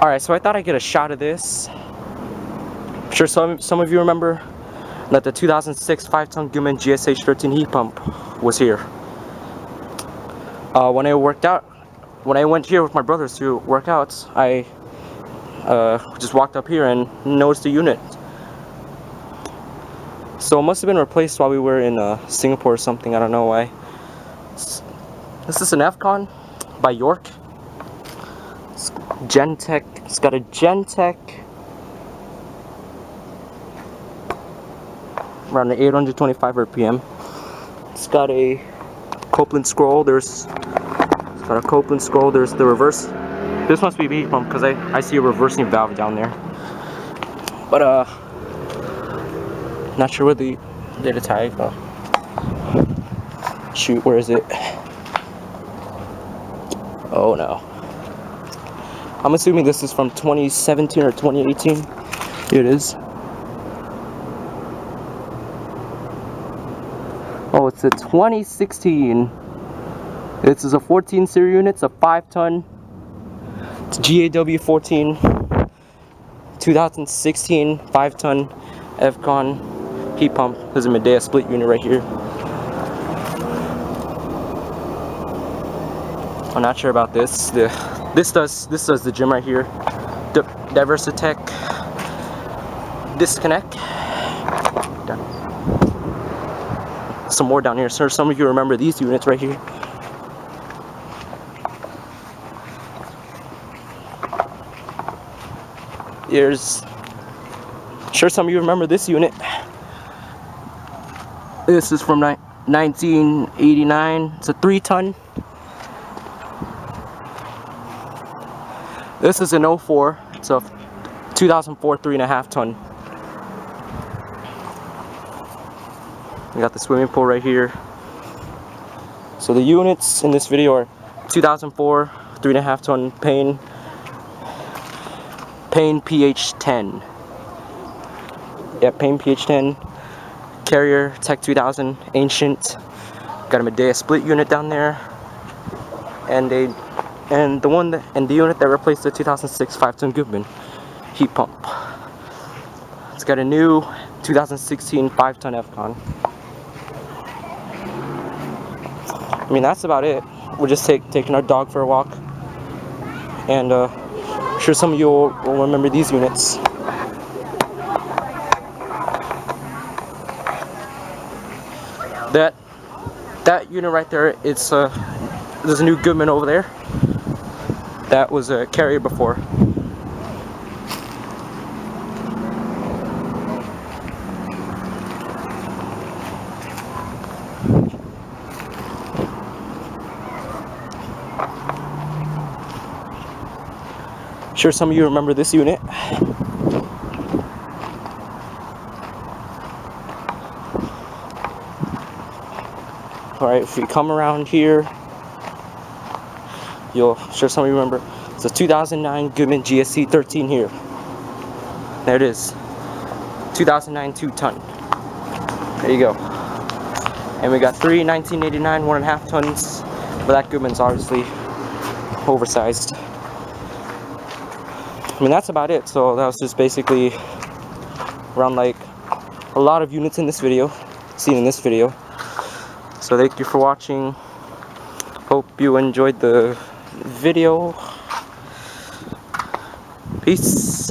Alright, so I thought I'd get a shot of this. I'm sure some of you remember that the 2006 5-ton Goodman GSH13 Heat Pump was here. When I went here with my brothers to work out, I just walked up here and noticed the unit. So it must have been replaced while we were in Singapore or something, I don't know why. This is an Evcon by York. It's it's got a GenTech around the 825 RPM. It's got a Copeland scroll. It's got a Copeland scroll. There's the reverse. This must be a heat pump because I see a reversing valve down there. But not sure where the data tag. Shoot, where is it? Oh no. I'm assuming this is from 2017 or 2018. Here it is. Oh, it's a 2016. This is a 14 series unit. It's a 5-ton. It's GAW14 2016 5-ton Evcon heat pump. There's a Midea Split unit right here. I'm not sure about this. This does the gym right here. Diversitech disconnect. Some more down here. So some of you remember these units right here. Sure some of you remember this unit. This is from 1989. It's a 3-ton. This is an 04. It's a 2004 3.5-ton. We got the swimming pool right here. So the units in this video are 2004 3.5-ton Payne PH10. Yeah, Payne PH10. Carrier TECH2000 Ancient. Got a Midea Split unit down there, and the unit that replaced the 2006 5-ton Goodman heat pump. It's got a new 2016 5-ton Evcon. I mean, that's about it. We're just taking our dog for a walk, and I'm sure some of you will remember these units. That unit right there, there's a new Goodman over there. That was a Carrier before. Sure some of you remember this unit. Alright, if you come around here, sure some of you remember. It's a 2009 Goodman GSH13 here. There it is. 2009 2-ton. There you go. And we got 3 1989 1.5 tons. But that Goodman's obviously oversized. I mean, that's about it. So that was just basically around like a lot of units in this video, seen in this video. So thank you for watching. Hope you enjoyed the video. Peace.